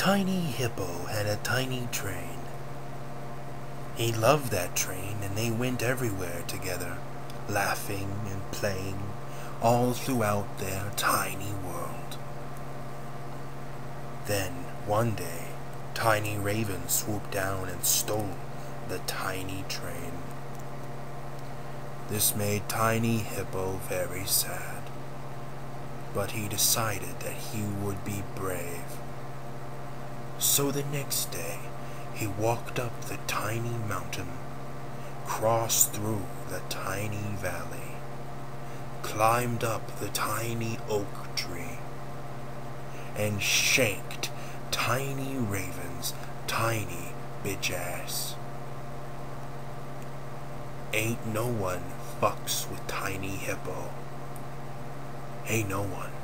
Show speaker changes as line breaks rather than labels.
Tiny Hippo had a tiny train. He loved that train, and they went everywhere together, laughing and playing all throughout their tiny world. Then, one day, tiny Raven swooped down and stole the tiny train. This made Tiny Hippo very sad, but he decided that he would be brave. So the next day, he walked up the tiny mountain, crossed through the tiny valley, climbed up the tiny oak tree, and shanked Tiny Raven's tiny bitch ass. Ain't no one fucks with Tiny Hippo. Ain't no one.